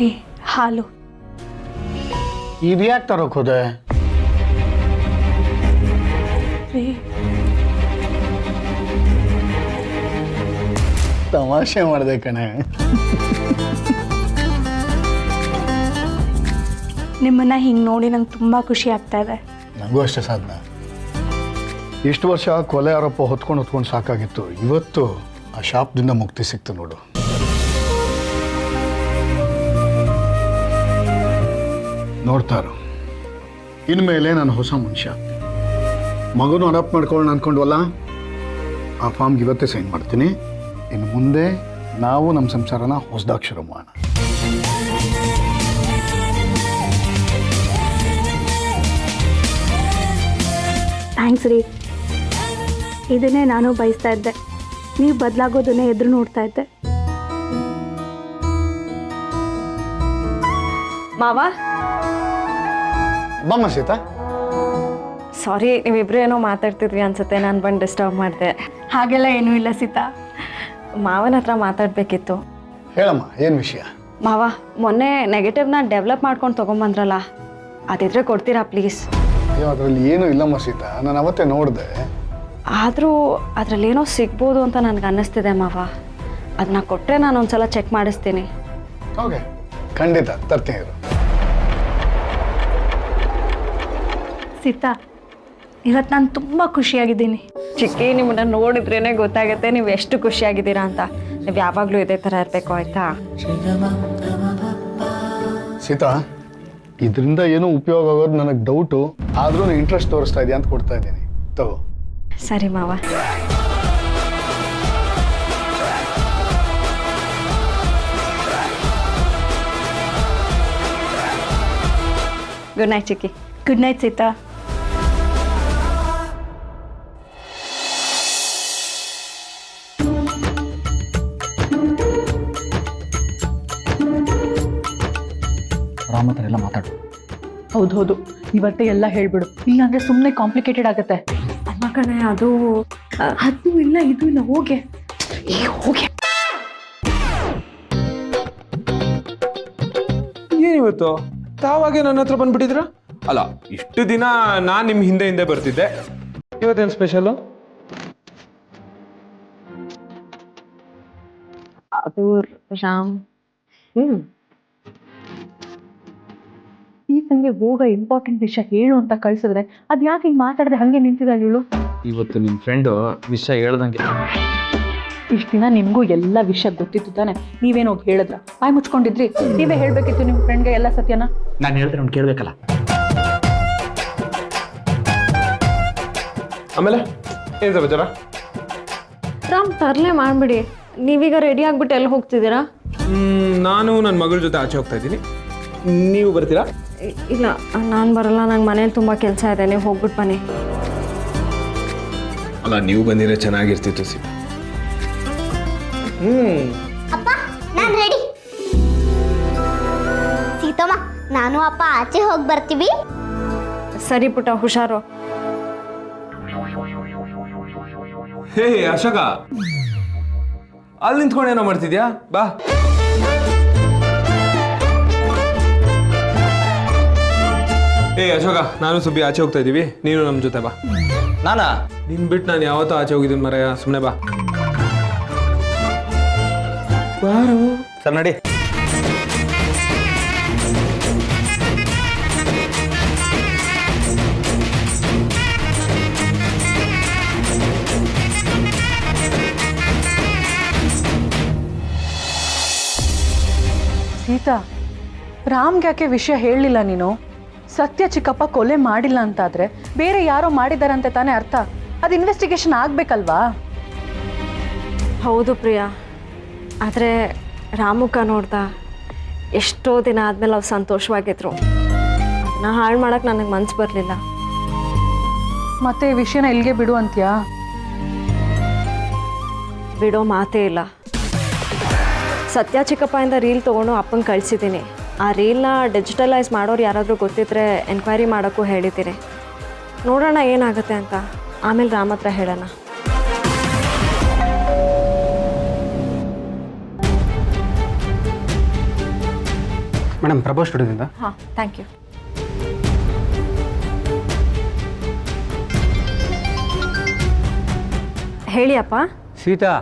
ರೀ ಹಾಲು. ಇದು ಯಾಕೆ ತರೋಕೆ ಹೋದೆ? ರೀ ತಮಾಷೆ ಮಾಡಿದೆ ಕಣೆ. ನಿಮ್ಮನ್ನು ಹಿಂಗೆ ನೋಡಿ ನಂಗೆ ತುಂಬ ಖುಷಿ ಆಗ್ತಾ ಇದೆ. ನನಗೂ ಅಷ್ಟೇ ಸಾಧನ. ಇಷ್ಟು ವರ್ಷ ಕೊಲೆ ಆರೋಪ ಹೊತ್ಕೊಂಡು ಸಾಕಾಗಿತ್ತು. ಇವತ್ತು ಆ ಶಾಪದಿಂದ ಮುಕ್ತಿ ಸಿಕ್ತು ನೋಡು. ನೋಡ್ತಾರು, ಇನ್ಮೇಲೆ ನಾನು ಹೊಸ ಮನುಷ್ಯ. ಮಗನು ಅಡಾಪ್ಟ್ ಮಾಡ್ಕೊಳ್ಳೋಣ ಅಂದ್ಕೊಂಡ್ವಲ್ಲ, ಆ ಫಾರ್ಮ್ಗೆ ಇವತ್ತೇ ಸೈನ್ ಮಾಡ್ತೀನಿ. ಇನ್ನು ಮುಂದೆ ನಾವು ನಮ್ಮ ಸಂಸಾರನ ಹೊಸದಾಗಿ ಶುರು ಮಾಡೋಣ. ಥ್ಯಾಂಕ್ಸ್ ರೀ. ಇದನ್ನೇ ನಾನು ಬಯಸ್ತಾ ಇದ್ದೆ. ನೀವು ಬದಲಾಗೋದನ್ನೇ ಎದುರು ನೋಡ್ತಾ ಇದ್ದೆ. ಮಾವ, ಬಮ್ಮ ಸೀತಾ. ಸಾರಿ, ನೀವಿಬ್ರು ಏನೋ ಮಾತಾಡ್ತಿದ್ವಿ ಅನ್ಸುತ್ತೆ, ನಾನು ಬಂದು ಡಿಸ್ಟರ್ಬ್ ಮಾಡಿದೆ. ಹಾಗೆಲ್ಲ ಏನೂ ಇಲ್ಲ ಸೀತಾ. ಮಾವನ ಹತ್ರ ಮಾತಾಡಬೇಕಿತ್ತು. ಹೇಳಮ್ಮ, ಏನು ವಿಷಯ? ಮಾವ, ಮೊನ್ನೆ ನೆಗೆಟಿವ್ನ ಡೆವಲಪ್ ಮಾಡ್ಕೊಂಡು ತೊಗೊಂಬಂದ್ರಲ್ಲ, ಅದಿದ್ರೆ ಕೊಡ್ತೀರಾ ಪ್ಲೀಸ್? ಅಯ್ಯೋ, ಅದರಲ್ಲಿ ಏನೂ ಇಲ್ಲಮ್ಮ ಸೀತಾ, ನಾನು ಅವತ್ತೇ ನೋಡಿದೆ. ಆದರೂ ಅದರಲ್ಲೇನೋ ಸಿಗ್ಬೋದು ಅಂತ ನನಗೆ ಅನ್ನಿಸ್ತಿದೆ ಮಾವ. ಅದನ್ನ ಕೊಟ್ಟರೆ ನಾನು ಒಂದ್ಸಲ ಚೆಕ್ ಮಾಡಿಸ್ತೀನಿ. ಓಕೆ, ಖಂಡಿತ ತರ್ತೀನಿ ಇರು. ಸೀತಾ, ಇವತ್ತು ನಾನು ತುಂಬ ಖುಷಿಯಾಗಿದ್ದೀನಿ. ಚಿಕ್ಕಿ, ನಿಮ್ಮನ್ನ ನೋಡಿದ್ರೇ ಗೊತ್ತಾಗುತ್ತೆ ನೀವು ಎಷ್ಟು ಖುಷಿಯಾಗಿದ್ದೀರಾ ಅಂತ. ನೀವು ಯಾವಾಗಲೂ ಇದೇ ಥರ ಇರಬೇಕು, ಆಯಿತಾ? ಸೀತಾ, ಇದರಿಂದ ಏನೋ ಉಪಯೋಗ ಆಗೋದು ನನಗೆ ಡೌಟು. ಆದ್ರೂ ಇಂಟ್ರೆಸ್ಟ್ ತೋರಿಸ್ತಾ ಇದೆಯಾ ಅಂತ ಕೊಡ್ತಾ ಇದ್ದೀನಿ, ತಗೋ. ಸರಿ ಮಾವ. ಗುಡ್ ನೈಟ್ ಚಿಕ್ಕಿ. Good night Sita. ರಾಮ ಹತ್ರ ಎಲ್ಲ ಮಾತಾಡು. ಹೌದು, ಇವತ್ತೇ ಎಲ್ಲ ಹೇಳ್ಬಿಡು, ಇಲ್ಲಾಂದ್ರೆ ಸುಮ್ಮನೆ ಕಾಂಪ್ಲಿಕೇಟೆಡ್ ಆಗುತ್ತೆ. ಅಮ್ಮ ಕಣೆ, ಅದು ಇಲ್ಲ ಇದು ಇಲ್ಲ, ಹೋಗೆ ಹೋಗೆ. ಏನಿವತ್ತು ತಾವಾಗೆ ನನ್ನ ಹತ್ರ ಬಂದ್ಬಿಟ್ಟಿದ್ರ? ಅಲ್ಲ, ಇಷ್ಟು ದಿನ ನಾನು ನಿಮ್ಮ ಹಿಂದೆ ಬರ್ತಿದ್ದೆ. ಇವತ್ತೇನು ಸ್ಪೆಷಲು? ಅದು ರಾಮ್. ಈ ಸಂಗೆ ಹೋಗ ಇಂಪಾರ್ಟೆಂಟ್ ವಿಷಯ ಹೇಳು ಅಂತ ಕಳ್ಸಿದ್ರೆ ಅದ್ ಯಾಕೆ ಹಿಂಗೆ ಮಾತಾಡದೆ ಹಂಗೆ ನಿಂತಿದ್ದಾಳೆ ಇವಳು? ಇವತ್ತು ನಿಮ್ಮ ಫ್ರೆಂಡು ವಿಷಯ ಹೇಳ್ದಂಗೆ. ಇಷ್ಟು ದಿನ ನಿಮಗೂ ಎಲ್ಲ ವಿಷಯ ಗೊತ್ತಿತ್ತು ತಾನೆ, ನೀವೇನು ಹೋಗಿ ಹೇಳಿದ್ರ? ಬಾಯಿ ಮುಚ್ಕೊಂಡಿದ್ರಿ? ನೀವೇ ಹೇಳ್ಬೇಕಿತ್ತು ನಿಮ್ಮ ಫ್ರೆಂಡ್ಗೆ ಎಲ್ಲ ಸತ್ಯನ. ನಾನು ಹೇಳಿದ್ರೆ ಅವ್ನು ಕೇಳಬೇಕಲ್ಲ. ಆಮೇಲೆ ಏನು ಸಮಾಚಾರ? ರಾಮ್, ತರಲೆ ಮಾಡ್ಬಿಡಿ. ನೀವೀಗ ರೆಡಿ ಆಗ್ಬಿಟ್ಟು ಎಲ್ಲಿ ಹೋಗ್ತಿದ್ದೀರಾ? ನಾನು ನನ್ನ ಮಗಳ ಜೊತೆ ಆಚೆ ಹೋಗ್ತಾ ಇದ್ದೀನಿ. ನೀವು ಬರ್ತೀರಾ? ಇಲ್ಲ, ನಾನು ಬರಲ್ಲ. ನಂಗೆ ಮನೇಲಿ ತುಂಬ ಕೆಲಸ ಇದೆ. ನೀವು ಹೋಗ್ಬಿಟ್ಟು ಬನ್ನಿ. ಅಲ್ಲ, ನೀವು ಬಂದಿದ್ರೆ ಚೆನ್ನಾಗಿರ್ತಿತ್ತು ಸೀತಾ. ಅಪ್ಪ, ನಾನು ರೆಡಿ. ಸೀತಮ್ಮ, ನಾನು ಅಪ್ಪ ಆಚೆ ಹೋಗಿ ಬರ್ತೀವಿ. ಸರಿ ಪುಟ್ಟ, ಹುಷಾರು. ಹೇ ಅಶೋಕ, ಅಲ್ಲಿ ನಿಂತ್ಕೊಂಡು ಏನೋ ಮಾಡ್ತಿದ್ಯಾ? ಬಾ. ಏ ಅಶೋಕ, ನಾನು ಸುಬ್ಬಿ ಆಚೆ ಹೋಗ್ತಾ ಇದ್ದೀವಿ, ನೀನು ನಮ್ಮ ಜೊತೆ ಬಾ. ನಾನಾ? ನಿನ್ ಬಿಟ್ಟು ನಾನು ಯಾವತ್ತೂ ಆಚೆ ಹೋಗಿದ್ದೀನಿ ಮರೆಯ, ಸುಮ್ಮನೆ ಬಾ. ಬಾರು. ಸರ್ ನಡಿ. ಸೀತಾ, ರಾಮ್ಗೆ ಯಾಕೆ ವಿಷಯ ಹೇಳಲಿಲ್ಲ ನೀನು? ಸತ್ಯ ಚಿಕ್ಕಪ್ಪ ಕೊಲೆ ಮಾಡಿಲ್ಲ ಅಂತಾದ್ರೆ ಬೇರೆ ಯಾರೋ ಮಾಡಿದಾರಂತೆ ತಾನೇ ಅರ್ಥ. ಅದು ಇನ್ವೆಸ್ಟಿಗೇಷನ್ ಆಗ್ಬೇಕಲ್ವಾ? ಹೌದು ಪ್ರಿಯಾ, ಆದರೆ ರಾಮುಕ ನೋಡ್ದಾ ಎಷ್ಟೋ ದಿನ ಆದಮೇಲೆ ಅವ್ರು ಸಂತೋಷವಾಗಿದ್ರು. ಅದನ್ನ ಹಾಳು ಮಾಡೋಕ್ಕೆ ನನಗೆ ಮನಸ್ಸು ಬರಲಿಲ್ಲ. ಮತ್ತೆ ಈ ವಿಷಯನ ಇಲ್ಲಿಗೆ ಬಿಡು ಅಂತ್ಯಾ? ಬಿಡೋ ಮಾತೇ ಇಲ್ಲ. ಸತ್ಯ ಚಿಕ್ಕಪ್ಪಯಿಂದ ರೀಲ್ ತೊಗೊಂಡು ಅಪ್ಪಂಗೆ ಕಳಿಸಿದ್ದೀನಿ. ಆ ರೀಲ್ನ ಡಿಜಿಟಲೈಸ್ ಮಾಡೋರು ಯಾರಾದರೂ ಗೊತ್ತಿದ್ರೆ ಎನ್ಕ್ವೈರಿ ಮಾಡೋಕ್ಕೂ ಹೇಳಿದ್ದೀನಿ. ನೋಡೋಣ ಏನಾಗುತ್ತೆ ಅಂತ. ಆಮೇಲೆ ರಾಮ ಹತ್ರ ಹೇಳೋಣ. ಮೇಡಮ್ ಪ್ರಭಾ ಸ್ಟುಡಿಯೋದಿಂದ. ಹಾಂ, ಥ್ಯಾಂಕ್ ಯು. ಹೇಳಿ ಅಪ್ಪ. ಸೀತಾ,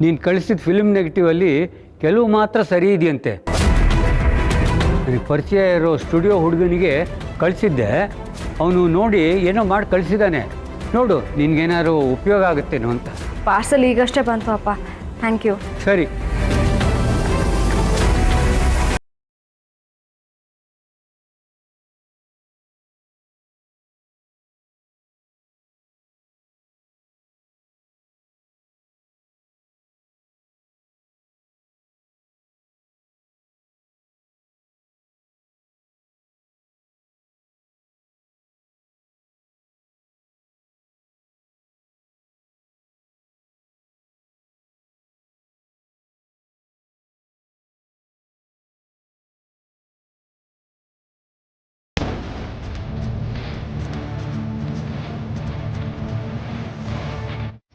ನೀನು ಕಳಿಸಿದ ಫಿಲ್ಮ್ ನೆಗೆಟಿವಲ್ಲಿ ಕೆಲವು ಮಾತ್ರ ಸರಿ ಇದೆಯಂತೆ. ನನಗೆ ಪರಿಚಯ ಇರೋ ಸ್ಟುಡಿಯೋ ಹುಡುಗನಿಗೆ ಕಳಿಸಿದ್ದೆ, ಅವನು ನೋಡಿ ಏನೋ ಮಾಡಿ ಕಳಿಸಿದ್ದಾನೆ. ನೋಡು, ನಿನ್ಗೇನಾದ್ರು ಉಪಯೋಗ ಆಗುತ್ತೇನೋ ಅಂತ. ಪಾರ್ಸಲ್ ಈಗಷ್ಟೇ ಬಂತು ಅಪ್ಪ, ಥ್ಯಾಂಕ್ ಯು. ಸರಿ.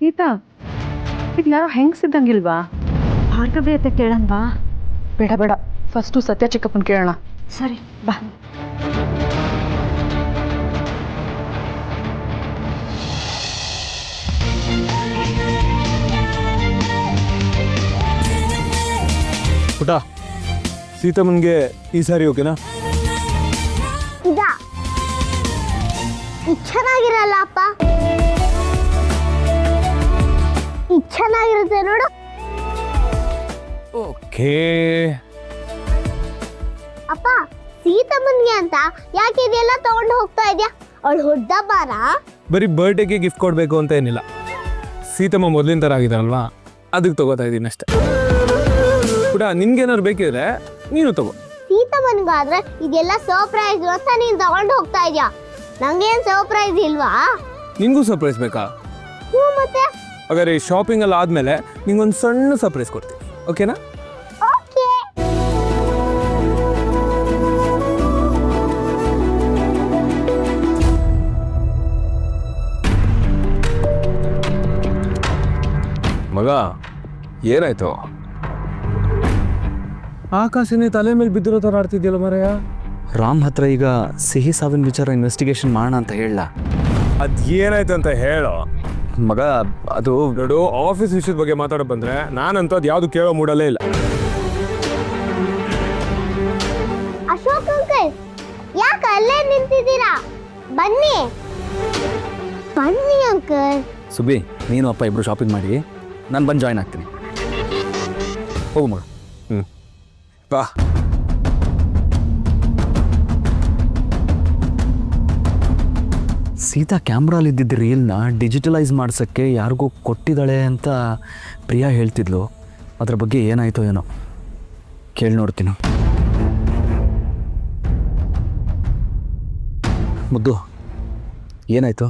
ಸೀತಾ, ಇದು ಯಾರೋ ಹೆಂಗ್ಸಿದ್ದಂಗಿಲ್ವಾ? ಭಾರ್ಗವಿ ಅಂತ ಕೇಳನ್ವಾ? ಬೇಡ ಬೇಡ, ಫಸ್ಟು ಸತ್ಯ ಚಿಕ್ಕಪ್ಪನ ಕೇಳೋಣ. ಸರಿ ಬಾ. ಪುಟ, ಸೀತಮ್ಮನ್ಗೆ ಈ ಸಾರಿ ಓಕೆನಾ? ಇದಾ ಇದು ಚೆನ್ನಾಗಿರಲ್ಲ ಅಪ್ಪ, ಇದು ಚೆನ್ನಾಗಿರುತ್ತೆ ನೋಡು. ಓಕೆ. ಅಪ್ಪ, ಸೀತಮ್ಮನ್ಗೆ ಅಂತ ಯಾಕೆ ಇದೆಲ್ಲ ತಗೊಂಡು ಹೋಗ್ತಾ ಇದ್ಯಾ? ಅವಳು ಹೊಡ್ದ ಬಾರ. ಬರೀ ಬರ್ಡೇಗೆ ಗಿಫ್ಟ್ ಕೊಡಬೇಕು ಅಂತ ಏನಿಲ್ಲ, ಸೀತಮ್ಮ ಮೊದಲಿನ ಥರ ಆಗಿದಾರಲ್ವಾ, ಅದಕ್ಕೆ ತಗೋತಾ ಇದ್ದೀನಿ ಅಷ್ಟೇ. ಪುಟ, ನಿನ್ಗೇನಾದ್ರು ಬೇಕಿದ್ರೆ ನೀನು ತಗೋ. ಸೀತಮ್ಮನ್ಗಾದ್ರೆ ಇದೆಲ್ಲ ಸರ್ಪ್ರೈಸ್ ಅಂತ ನೀನ್ ತಗೊಂಡು ಹೋಗ್ತಾ ಇದ್ಯಾ, ನಂಗೇನ್ ಸರ್ಪ್ರೈಸ್ ಇಲ್ವಾ? ನಿನ್ಗೂ ಸರ್ಪ್ರೈಸ್ ಬೇಕಾ? ಹ್ಞೂ ಮತ್ತೆ. ಹಾಗಾದ್ರೆ ಈ ಶಾಪಿಂಗ್ ಎಲ್ಲ ಆದಮೇಲೆ ನಿಂಗೊಂದು ಸಣ್ಣ ಸರ್ಪ್ರೈಸ್ ಕೊಡ್ತೀನಿ, ಓಕೆನಾ? ಓಕೆ. ಮಗ, ಏನಾಯ್ತು? ಆಕಾಶನೇ ತಲೆ ಮೇಲೆ ಬಿದ್ದಿರೋ ಥರ ಆಡ್ತಿದ್ಯಲ್ಲ ಮರೆಯ. ರಾಮ್ ಹತ್ರ ಈಗ ಸಿಹಿ ಸಾವಿನ ವಿಚಾರ ಇನ್ವೆಸ್ಟಿಗೇಷನ್ ಮಾಡೋಣ ಅಂತ ಹೇಳ. ಅದು ಏನಾಯ್ತು ಅಂತ ಹೇಳೋ ಮಗ. ಅದು ನೋಡು, ಆಫೀಸ್ ವಿಷಯದ ಬಗ್ಗೆ ಮಾತಾಡೋ ಬಂದ್ರೆ ನಾನಂತೂ ಅದು ಯಾವುದು ಕೇಳೋ ಮೂಡಲೇ ಇಲ್ಲ. ಅಶೋಕ್ ಅಂಕಲ್, ಯಾಕೆ ಅಲ್ಲೇ ನಿಂತಿದ್ದೀರಾ? ಬನ್ನಿ ಬನ್ನಿ ಅಂಕಲ್. ಸುಬ್ಬಿ, ನೀನು ಅಪ್ಪ ಇಬ್ರು ಶಾಪಿಂಗ್ ಮಾಡಿ, ನಾನು ಬಂದು ಜಾಯ್ನ್ ಆಗ್ತೀನಿ. ಹೋಗು ಮಗ. ಬಾ. ಸೀತಾ ಕ್ಯಾಮ್ರಾಲಿದ್ದಿದ್ದ ರೀಲ್ನ ಡಿಜಿಟಲೈಸ್ ಮಾಡ್ಸೋಕ್ಕೆ ಯಾರಿಗೂ ಕೊಟ್ಟಿದ್ದಾಳೆ ಅಂತ ಪ್ರಿಯಾ ಹೇಳ್ತಿದ್ಲು. ಅದ್ರ ಬಗ್ಗೆ ಏನಾಯ್ತೋ ಏನೋ, ಕೇಳಿ ನೋಡ್ತೀನಿ. ಮುದ್ದು, ಏನಾಯ್ತು?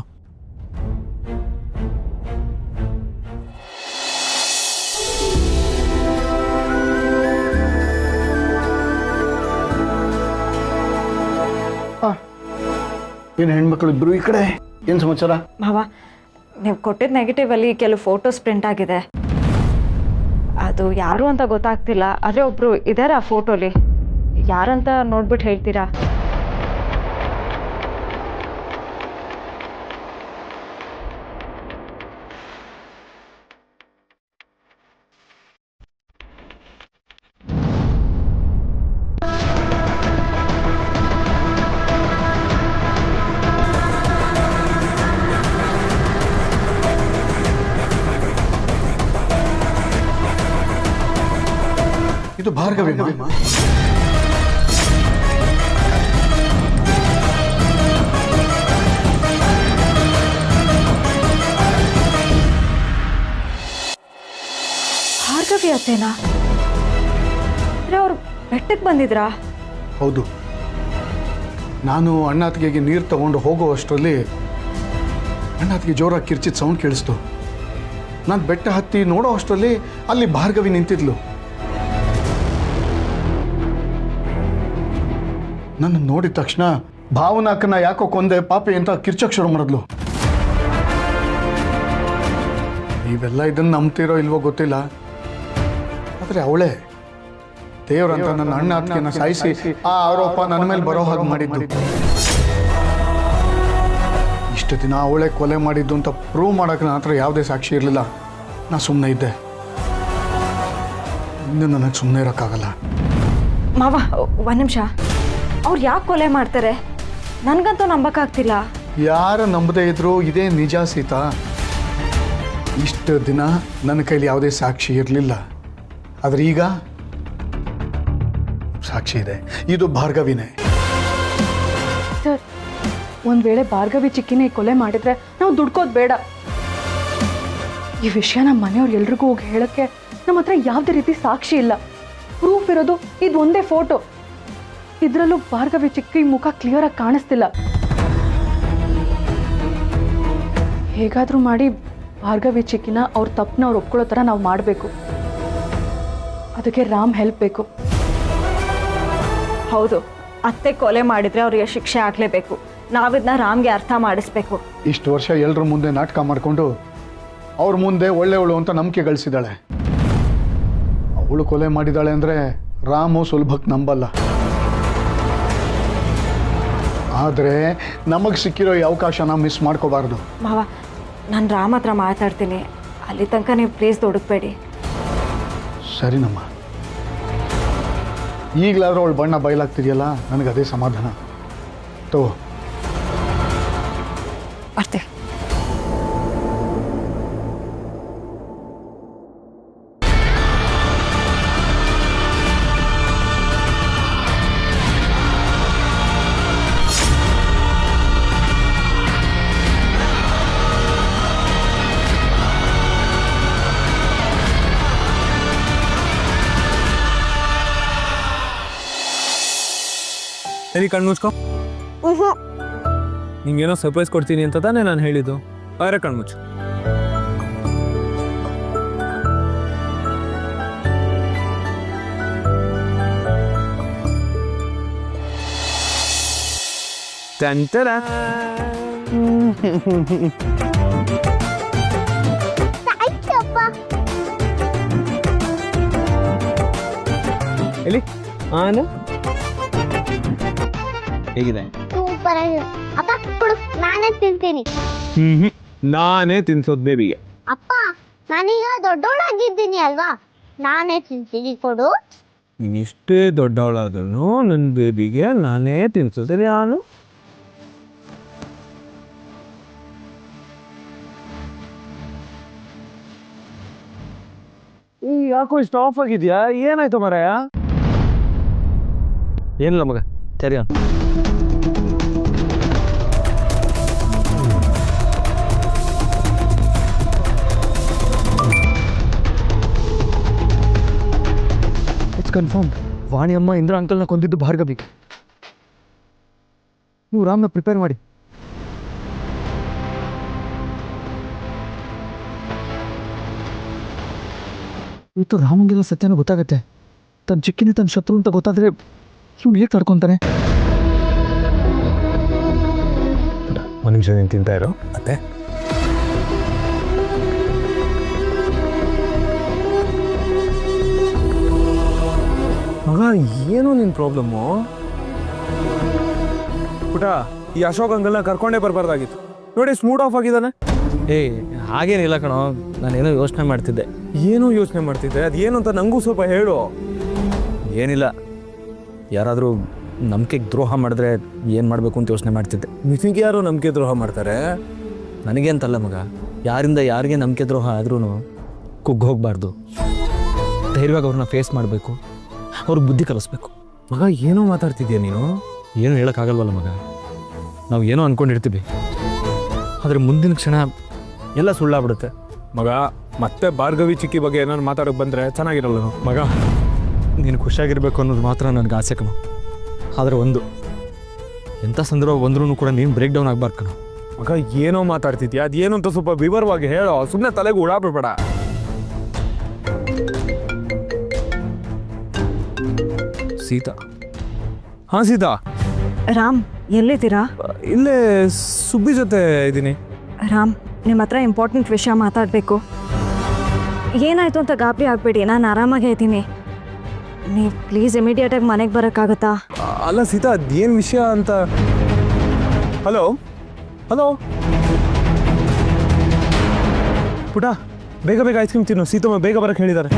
ಏನು ಹೆಣ್ಮಕ್ಳು ಇಬ್ಬರು ಈ ಕಡೆ, ಏನು ಸಮಾಚಾರ? ಭಾವ, ನೀವು ಕೊಟ್ಟಿದ್ದ ನೆಗೆಟಿವಲ್ಲಿ ಕೆಲವು ಫೋಟೋಸ್ ಪ್ರಿಂಟ್ ಆಗಿದೆ. ಅದು ಯಾರು ಅಂತ ಗೊತ್ತಾಗ್ತಿಲ್ಲ, ಆದರೆ ಒಬ್ಬರು ಇದ್ದಾರೆ ಆ ಫೋಟೋಲಿ. ಯಾರಂತ ನೋಡ್ಬಿಟ್ಟು ಹೇಳ್ತೀರಾ? ಇದು ಭಾರ್ಗವಿ. ಭಾರ್ಗವಿ ಅತ್ತೇನಾ? ಅಂದರೆ ಅವ್ರು ಬೆಟ್ಟಕ್ಕೆ ಬಂದಿದ್ರಾ? ಹೌದು. ನಾನು ಅಣ್ಣಾತಿಗೆಗೆ ನೀರು ತಗೊಂಡು ಹೋಗುವಷ್ಟರಲ್ಲಿ ಅಣ್ಣಾತಿಗೆ ಜೋರಾಗಿ ಕಿರ್ಚಿದ ಸೌಂಡ್ ಕೇಳಿಸ್ತು. ನಾನು ಬೆಟ್ಟ ಹತ್ತಿ ನೋಡೋ ಅಷ್ಟರಲ್ಲಿ ಅಲ್ಲಿ ಭಾರ್ಗವಿ ನಿಂತಿದ್ಲು. ನನ್ನ ನೋಡಿದ ತಕ್ಷಣ ಭಾವನಾಕನ್ನ ಯಾಕೋ ಕೊಂದೆ ಪಾಪೆ ಅಂತ ಕಿರ್ಚಕ್ ಶುರು ಮಾಡಿದ್ಲು. ನೀವೆಲ್ಲ ಇದನ್ನು ನಂಬ್ತಿರೋ ಇಲ್ವೋ ಗೊತ್ತಿಲ್ಲ, ಆದರೆ ಅವಳೇ ದೇವ್ರಂತ ನನ್ನ ಅಣ್ಣ ಅತ್ತಿಗೆನ ಸಾಯಿಸಿ ಆ ಆರೋಪ ನನ್ನ ಮೇಲೆ ಬರೋ ಹಾಗೆ ಮಾಡಿದ್ದು. ಇಷ್ಟು ದಿನ ಅವಳೇ ಕೊಲೆ ಮಾಡಿದ್ದು ಅಂತ ಪ್ರೂವ್ ಮಾಡೋಕೆ ನನ್ನ ಹತ್ರ ಯಾವುದೇ ಸಾಕ್ಷಿ ಇರಲಿಲ್ಲ. ನಾ ಸುಮ್ಮನೆ ಇದ್ದೆ. ಇನ್ನು ನನಗೆ ಸುಮ್ಮನೆ ಇರೋಕ್ಕಾಗಲ್ಲ. ಮಾವ ಒಂದು ನಿಮಿಷ, ಅವ್ರು ಯಾಕೆ ಕೊಲೆ ಮಾಡ್ತಾರೆ? ನನಗಂತೂ ನಂಬಕ್ಕಾಗ್ತಿಲ್ಲ. ಯಾರು ನಂಬದೇ ಇದ್ರು ಇದೇ ನಿಜ ಸೀತಾ. ಇಷ್ಟು ದಿನ ನನ್ನ ಕೈಲಿ ಯಾವುದೇ ಸಾಕ್ಷಿ ಇರಲಿಲ್ಲ, ಆದರೆ ಈಗ ಸಾಕ್ಷಿ ಇದೆ. ಇದು ಭಾರ್ಗವಿನೇ. ಸರ್, ಒಂದು ವೇಳೆ ಭಾರ್ಗವಿ ಚಿಕ್ಕಿನೇ ಕೊಲೆ ಮಾಡಿದ್ರೆ ನಾವು ದುಡ್ಕೋದು ಬೇಡ. ಈ ವಿಷಯ ನಮ್ಮ ಮನೆಯವ್ರು ಎಲ್ರಿಗೂ ಹೋಗಿ ಹೇಳೋಕ್ಕೆ ನಮ್ಮ ಹತ್ರ ಯಾವುದೇ ರೀತಿ ಸಾಕ್ಷಿ ಇಲ್ಲ. ಪ್ರೂಫ್ ಇರೋದು ಇದು ಒಂದೇ ಫೋಟೋ. ಇದರಲ್ಲೂ ಭಾರ್ಗವಿ ಚಿಕ್ಕಿ ಮುಖ ಕ್ಲಿಯರಾಗಿ ಕಾಣಿಸ್ತಿಲ್ಲ. ಹೇಗಾದರೂ ಮಾಡಿ ಭಾರ್ಗವಿ ಚಿಕ್ಕಿನ ಅವ್ರ ತಪ್ಪನ್ನ ಅವ್ರು ಒಪ್ಕೊಳ್ಳೋ ಥರ ನಾವು ಮಾಡಬೇಕು. ಅದಕ್ಕೆ ರಾಮ್ ಹೆಲ್ಪ್ ಬೇಕು. ಹೌದು, ಅತ್ತೆ ಕೊಲೆ ಮಾಡಿದರೆ ಅವ್ರಿಗೆ ಶಿಕ್ಷೆ ಆಗಲೇಬೇಕು. ನಾವಿದನ್ನ ರಾಮ್ಗೆ ಅರ್ಥ ಮಾಡಿಸ್ಬೇಕು. ಇಷ್ಟು ವರ್ಷ ಎಲ್ಲರ ಮುಂದೆ ನಾಟಕ ಮಾಡಿಕೊಂಡು ಅವ್ರ ಮುಂದೆ ಒಳ್ಳೆಯವಳು ಅಂತ ನಂಬಿಕೆ ಗಳಿಸಿದಾಳೆ. ಅವಳು ಕೊಲೆ ಮಾಡಿದಾಳೆ ಅಂದರೆ ರಾಮು ಸುಲಭಕ್ಕೆ ನಂಬಲ್ಲ. ಆದರೆ ನಮಗೆ ಸಿಕ್ಕಿರೋ ಈ ಅವಕಾಶನ ಮಿಸ್ ಮಾಡ್ಕೋಬಾರ್ದು. ಮಾವ, ನಾನು ರಾಮ್ ಹತ್ರ ಮಾತಾಡ್ತೀನಿ. ಅಲ್ಲಿ ತನಕ ನೀವು ಪ್ಲೀಸ್ ದುಡುಕ್ಬೇಡಿ. ಸರಿನಮ್ಮ. ಈಗಲಾದ್ರೂ ಅವಳು ಬಣ್ಣ ಬಯಲಾಗ್ತಿದೆಯಲ್ಲ, ನನಗೆ ಅದೇ ಸಮಾಧಾನ. ತಗೋ. ಬರ್ತೆ. ಸರಿ, ಕಣ್ಣು ಮುಚ್ಕೊ. ನಿಂಗೇನೋ ಸರ್ಪ್ರೈಸ್ ಕೊಡ್ತೀನಿ ಅಂತ ತಾನೇ ನಾನು ಹೇಳಿದ್ದು. ಅವರೇ ಕಣ್ಣು ಮುಚ್ಚು. ತಂತರ ಎಲ್ಲಿ ಆನ ಹೇಗಿದೆ? ಸೂಪರ್ ಆಗಿದೆ ಅಪ್ಪ. ಕೊಡು, ನಾನೇ ತಿಂತೀನಿ. ನಾನೇ ತಿನ್ಸೋದು ಬೇಬಿಗೆ. ಅಪ್ಪ, ನಾನೀಗ ದೊಡ್ಡವಳಾಗಿದ್ದೀನಿ ಅಲ್ವಾ, ನಾನೇ ತಿಂತೀನಿ. ಕೊಡು. ಇಷ್ಟೇ ದೊಡ್ಡವಳಾದ್ರೂ ನನ್ನ ಬೇಬಿಗೆ ನಾನೇ ತಿನ್ಸೋದ್ರೆ ನಾನು. ಯಾಕೋ ಇಷ್ಟು ಆಫ್ ಆಗಿದ್ಯಾ? ಏನಾಯ್ತು ಮರಯ್ಯ? ಏನಿಲ್ಲ ಮಗ, ಸರಿ ಇಟ್ಸ್ ಕನ್ಫರ್ಮ್. ವಾಣಿ ಅಮ್ಮ ಇಂದ್ರ ಅಂಕಲ್ನ ಕೊಂದಿದ್ದು ಭಾರ್ಗವಿ. ನೀವು ರಾಮ್ನ ಪ್ರಿಪೇರ್ ಮಾಡಿ. ಇವತ್ತು ರಾಮಂಗೆಲ್ಲ ಸತ್ಯನೂ ಗೊತ್ತಾಗತ್ತೆ. ತನ್ನ ಚಿಕ್ಕಿನ ತನ್ನ ಶತ್ರು ಅಂತ ಗೊತ್ತಾದರೆ ಇವ್ನು ಹೇಗೆ ತಡ್ಕೊತಾನೆ? ಒಂದು ನಿಮಿಷ ನೀನು ತಿಂತಾ ಇರೋ ಮತ್ತೆ. ಮಗ, ಏನೋ ನಿನ್ನ ಪ್ರಾಬ್ಲಮ್ಮು? ಪುಟ, ಈ ಅಶೋಕ್ ಅಂಗಲ್ನ ಕರ್ಕೊಂಡೇ ಬರಬಾರ್ದಾಗಿತ್ತು. ನೋಡಿ, ಸ್ಮೂಡ್ ಆಫ್ ಆಗಿದ್ದಾನೆ. ಹಾಗೇನಿಲ್ಲ ಕಣೋ, ನಾನೇನೋ ಯೋಚನೆ ಮಾಡ್ತಿದ್ದೆ. ಏನೋ ಯೋಚನೆ ಮಾಡ್ತಿದ್ದೆ? ಅದೇನು ಅಂತ ನನಗೂ ಸ್ವಲ್ಪ ಹೇಳು. ಏನಿಲ್ಲ, ಯಾರಾದರೂ ನಂಬಿಕೆಗೆ ದ್ರೋಹ ಮಾಡಿದ್ರೆ ಏನು ಮಾಡಬೇಕು ಅಂತ ಯೋಚನೆ ಮಾಡ್ತಿದ್ದೆ. ನಿನಗೆ ಯಾರು ನಂಬಿಕೆ ದ್ರೋಹ ಮಾಡ್ತಾರೆ? ನನಗೆ ಅಂತಲ್ಲ ಮಗ, ಯಾರಿಂದ ಯಾರಿಗೆ ನಂಬಿಕೆ ದ್ರೋಹ ಆದ್ರೂ ಕುಗ್ಗಿ ಹೋಗಬಾರ್ದು. ಧೈರ್ಯವಾಗಿ ಅವ್ರನ್ನ ಫೇಸ್ ಮಾಡಬೇಕು, ಅವ್ರಿಗೆ ಬುದ್ಧಿ ಕಲಿಸ್ಬೇಕು. ಮಗ, ಏನೋ ಮಾತಾಡ್ತಿದ್ಯಾ ನೀನು? ಏನು ಹೇಳೋಕ್ಕಾಗಲ್ವಲ್ಲ ಮಗ. ನಾವು ಏನೋ ಅಂದ್ಕೊಂಡಿರ್ತೀವಿ, ಆದರೆ ಮುಂದಿನ ಕ್ಷಣ ಎಲ್ಲ ಸುಳ್ಳಾಗ್ಬಿಡುತ್ತೆ. ಮಗ, ಮತ್ತೆ ಭಾರ್ಗವಿ ಚಿಕ್ಕಿ ಬಗ್ಗೆ ಏನಾದ್ರು ಮಾತಾಡೋಕೆ ಬಂದರೆ ಚೆನ್ನಾಗಿರಲ್ಲ ಮಗ. ನೀನು ಖುಷಿಯಾಗಿರ್ಬೇಕು ಅನ್ನೋದು ಮಾತ್ರ ನನಗೆ ಆಸೆ ಕಣೋ. ಆದರೆ ಒಂದು ಎಂಥ ಸಂದರ್ಭ ಬಂದ್ರೂ ಕೂಡ ನೀನು ಬ್ರೇಕ್ ಡೌನ್ ಆಗಬಾರ್ದು ಕಣೋ. ಮಗ, ಏನೋ ಮಾತಾಡ್ತಿದ್ಯಾ? ಅದೇನು ಅಂತ ಸ್ವಲ್ಪ ವಿವರವಾಗಿ ಹೇಳೋ, ಸುಮ್ಮನೆ ತಲೆಗೆ ಉಡಾಬಿಡ್ಬೇಡ. ಸೀತಾ. ಹಾಂ ಸೀತಾ. ರಾಮ್, ಎಲ್ಲಿದ್ದೀರಾ? ಇಲ್ಲೇ ಸುಬ್ಬಿ ಜೊತೆ ಇದ್ದೀನಿ. ರಾಮ್, ನಿಮ್ಮ ಹತ್ರ ಇಂಪಾರ್ಟೆಂಟ್ ವಿಷಯ ಮಾತಾಡಬೇಕು. ಏನಾಯಿತು ಅಂತ ಗಾಬರಿ ಆಗಬೇಡಿ, ನಾನು ಆರಾಮಾಗೇ ಇದ್ದೀನಿ. ನೀವು ಪ್ಲೀಸ್ ಇಮಿಡಿಯೇಟಾಗಿ ಮನೆಗೆ ಬರೋಕ್ಕಾಗತ್ತಾ? ಅಲ್ಲ ಸೀತಾ, ಅದೇನು ವಿಷಯ ಅಂತ. ಹಲೋ ಹಲೋ ಪುಟ, ಬೇಗ ಬೇಗ ಐಸ್ ಕ್ರೀಮ್ ತಿನ್ನು. ಸೀತಮ್ಮ ಬೇಗ ಬರಕ್ಕೆ ಹೇಳಿದ್ದಾರೆ.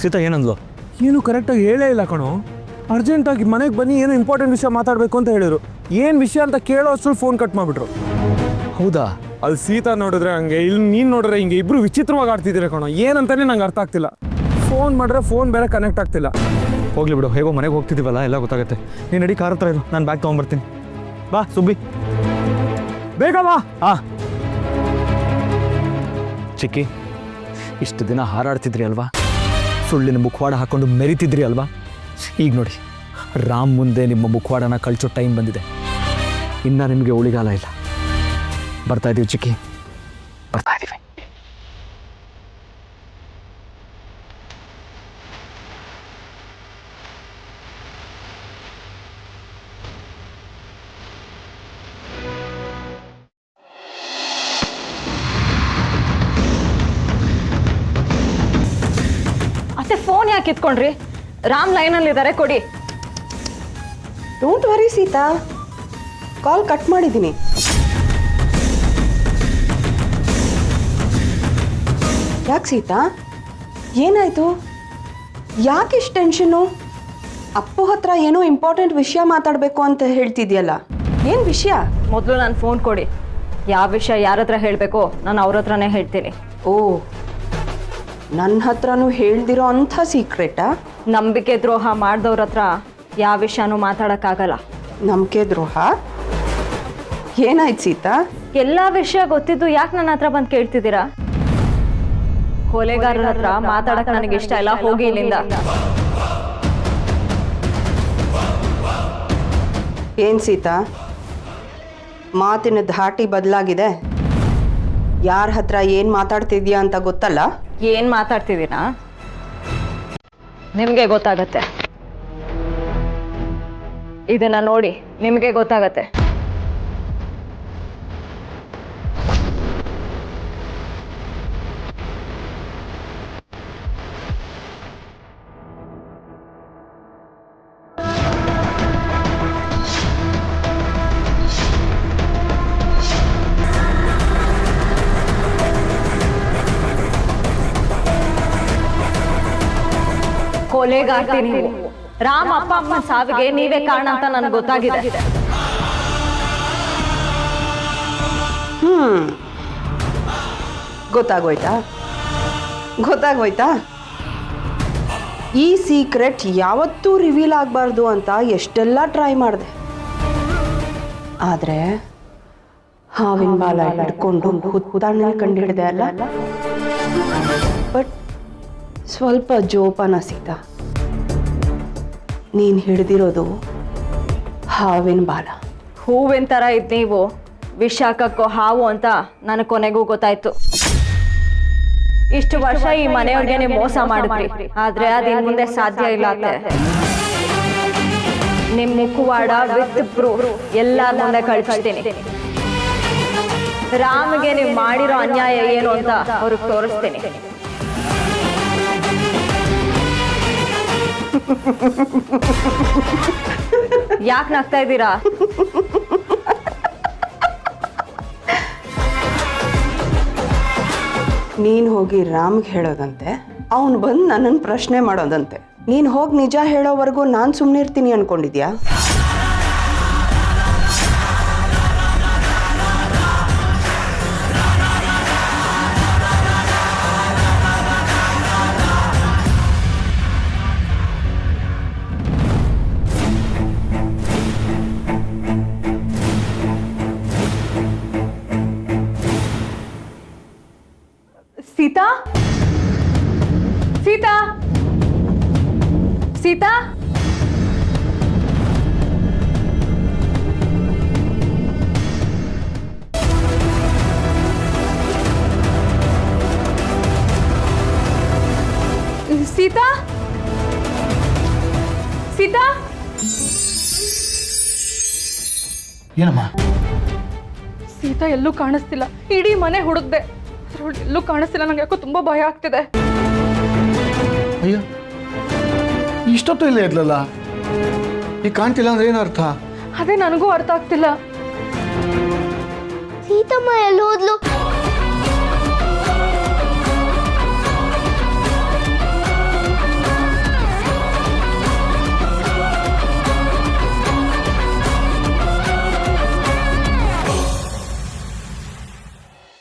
ಸೀತಾ ಏನಂದ್ಲು? ಏನು ಕರೆಕ್ಟಾಗಿ ಹೇಳೇ ಇಲ್ಲ ಕಣೋ. ಅರ್ಜೆಂಟಾಗಿ ಮನೆಗೆ ಬನ್ನಿ, ಏನೋ ಇಂಪಾರ್ಟೆಂಟ್ ವಿಷಯ ಮಾತಾಡಬೇಕು ಅಂತ ಹೇಳಿದ್ರು. ಏನು ವಿಷಯ ಅಂತ ಕೇಳೋ ಅಷ್ಟರಲ್ಲಿ ಫೋನ್ ಕಟ್ ಮಾಡಿಬಿಟ್ರು. ಹೌದಾ? ಅಲ್ಲಿ ಸೀತಾ ನೋಡಿದ್ರೆ ಹಂಗೆ, ಇಲ್ಲಿ ನೀನು ನೋಡಿದ್ರೆ ಹಿಂಗೆ, ಇಬ್ಬರು ವಿಚಿತ್ರವಾಗಿ ಆಡ್ತಿದ್ದೀರ ಕಣೋ. ಏನಂತಾನೆ ನಂಗೆ ಅರ್ಥ ಆಗ್ತಿಲ್ಲ. ಫೋನ್ ಮಾಡಿದ್ರೆ ಫೋನ್ ಬೇರೆ ಕನೆಕ್ಟ್ ಆಗ್ತಿಲ್ಲ. ಹೋಗ್ಲಿ ಬಿಡು, ಹೇಗೋ ಮನೆಗೆ ಹೋಗ್ತಿದ್ದೀವಲ್ಲ, ಎಲ್ಲ ಗೊತ್ತಾಗುತ್ತೆ. ನೀನು ನಡಿ, ಕಾರ್ ಹತ್ರ ಇರು, ನಾನು ಬ್ಯಾಗ್ ತೊಗೊಂಬರ್ತೀನಿ. ಬಾ ಸುಬ್ಬಿ, ಬೇಗ ಬಾ. ಚಿಕ್ಕಿ, ಇಷ್ಟು ದಿನ ಹಾರಾಡ್ತಿದ್ರಿ ಅಲ್ವಾ, ಸುಳ್ಳಿನ ಮುಖವಾಡ ಹಾಕೊಂಡು ಮೆರಿತಿದ್ರಿ ಅಲ್ವಾ. ಈಗ ನೋಡಿ, ರಾಮ್ ಮುಂದೆ ನಿಮ್ಮ ಮುಖವಾಡನ ಕಳ್ಸೋ ಟೈಮ್ ಬಂದಿದೆ. ಇನ್ನು ನಿಮಗೆ ಉಳಿಗಾಲ ಇಲ್ಲ. ಬರ್ತಾ ಇದೀವಿ ಚಿಕ್ಕಿ, ಬರ್ತಾ ಇದ್ದೀವಿ. ಅತ್ತೆ, ಫೋನ್ ಯಾಕೆ ಇತ್ಕೊಂಡ್ರಿ? ರಾಮ್ ಲೈನಲ್ಲಿದ್ದಾರೆ, ಕೊಡಿ. Don't worry Sita, call cut ಮಾಡಿದ್ದೀನಿ. ಯಾಕೆ ಸೀತಾ, ಏನಾಯಿತು? ಯಾಕೆ ಇಷ್ಟು ಟೆನ್ಷನ್ನು? ಅಪ್ಪು ಹತ್ರ ಏನೋ ಇಂಪಾರ್ಟೆಂಟ್ ವಿಷಯ ಮಾತಾಡಬೇಕು ಅಂತ ಹೇಳ್ತಿದ್ಯಲ್ಲ, ಏನು ವಿಷಯ? ಮೊದಲು ನನ್ನ ಫೋನ್ ಕೊಡಿ. ಯಾವ ವಿಷಯ ಯಾರ ಹತ್ರ ಹೇಳಬೇಕು ನಾನು ಅವ್ರ ಹತ್ರನೇ ಹೇಳ್ತೀನಿ. ಓ, ನನ್ನ ಹತ್ರನೂ ಹೇಳ್ದಿರೋ ಅಂಥ ಸೀಕ್ರೆಟಾ? ನಂಬಿಕೆ ದ್ರೋಹ ಮಾಡಿದವ್ರ ಹತ್ರ ಯಾವ ವಿಷಯನೂ ಮಾತಾಡೋಕ್ಕಾಗಲ್ಲ. ನಂಬಿಕೆ ದ್ರೋಹ? ಏನಾಯ್ತು ಸೀತಾ? ಎಲ್ಲ ವಿಷಯ ಗೊತ್ತಿದ್ದು ಯಾಕೆ ನನ್ನ ಹತ್ರ ಬಂದು ಕೇಳ್ತಿದ್ದೀರಾ? ಕೊಲೆಗಾರರ ಹತ್ರ ಮಾತಾಡಕ್ಕೆ ನನಗೆ ಇಷ್ಟ ಇಲ್ಲ, ಹೋಗಿ ಇಲ್ಲಿಂದ. ಏನು ಸೀತಾ, ಮಾತಿನ ಧಾಟಿ ಬದಲಾಗಿದೆ. ಯಾರ ಹತ್ರ ಏನು ಮಾತಾಡ್ತಿದ್ಯಾ ಅಂತ ಗೊತ್ತಲ್ಲ? ಏನು ಮಾತಾಡ್ತಿದ್ದೀರಾ? ನಿಮಗೆ ಗೊತ್ತಾಗತ್ತೆ. ಇದನ್ನ ನೋಡಿ, ನಿಮಗೆ ಗೊತ್ತಾಗತ್ತೆ. ಕೊಲೆಗಾರ್ತಿ ನೀವು. ರಾಮ್ ಅಪ್ಪ ಅಮ್ಮನ ಸಾವಿಗೆ ನೀವೇ ಕಾರಣ ಅಂತ ನನಗೆ ಗೊತ್ತಾಗಿದೆ. ಗೊತ್ತಾಗೋಯ್ತಾ? ಈ ಸೀಕ್ರೆಟ್ ಯಾವತ್ತೂ ರಿವೀಲ್ ಆಗಬಾರ್ದು ಅಂತ ಎಷ್ಟೆಲ್ಲ ಟ್ರೈ ಮಾಡಿದೆ. ಆದರೆ ಹಾವಿನ ಬಾಲ ಹಿಡ್ಕೊಂಡು ಹುತ್ತಾಣ ಕಂಡಿಡಿದೆ ಅಲ್ಲ. ಬಟ್ ಸ್ವಲ್ಪ ಜೋಪಾನ ಸೀತಾ, ನೀನು ಹಿಡ್ದಿರೋದು ಹಾವಿನ ಬಾಲ. ಹೂವಿನ ಥರ ಇದ್ದು ನೀವು ವಿಷಾಕಕ್ಕೋ ಹಾವು ಅಂತ ನನಗೆ ಕೊನೆಗೂ ಗೊತ್ತಾಯ್ತು. ಇಷ್ಟು ವರ್ಷ ಈ ಮನೆಯವ್ರಿಗೆ ನೀವು ಮೋಸ ಮಾಡಿದ್ರಿ, ಆದ್ರೆ ಅದಿನ್ ಮುಂದೆ ಸಾಧ್ಯ ಇಲ್ಲ. ನಿಮ್ಮ ಮುಖವಾಡ ವಿತ್ ಪ್ರೂಫ್ ಎಲ್ಲರ ಮುಂದೆ ಕಳಿಸ್ತೀನಿ. ರಾಮ್ಗೆ ನೀವು ಮಾಡಿರೋ ಅನ್ಯಾಯ ಏನು ಅಂತ ಅವ್ರಿಗೆ ತೋರಿಸ್ತೀನಿ. ಯಾಕೆ ನಗ್ತಾ ಇದ್ದೀರಾ? ನೀನು ಹೋಗಿ ರಾಮ್ಗೆ ಹೇಳೋದಂತೆ, ಅವನು ಬಂದು ನನ್ನನ್ನು ಪ್ರಶ್ನೆ ಮಾಡೋದಂತೆ. ನೀನು ಹೋಗಿ ನಿಜ ಹೇಳೋವರೆಗೂ ನಾನು ಸುಮ್ಮನೆ ಇರ್ತೀನಿ ಅನ್ಕೊಂಡಿದ್ಯಾ? ಸೀತಾ, ಸೀತಾ, ಸೀತಾ, ಸೀತಾ, ಸೀತಾ. ಏನಮ್ಮ? ಸೀತಾ ಎಲ್ಲೂ ಕಾಣಿಸ್ತಿಲ್ಲ. ಇಡೀ ಮನೆ ಹುಡುಕ್ದೆ, ಅವಳು ಎಲ್ಲೂ ಕಾಣಿಸ್ತಿಲ್ಲ, ನಂಗೆ ಯಾಕೋ ತುಂಬ ಭಯ ಆಗ್ತಿದೆ. ಅಯ್ಯ, ಇಷ್ಟೊತ್ತು ಇಲ್ಲೇ ಇದ್ಲಲ್ಲ, ಈಗ ಕಾಣ್ತಿಲ್ಲ ಅಂದ್ರೆ ಏನು ಅರ್ಥ? ಅದೇ ನನಗೂ ಅರ್ಥ ಆಗ್ತಿಲ್ಲ. ಸೀತಮ್ಮ ಎಲ್ಲಿ ಹೋದ್ಲು?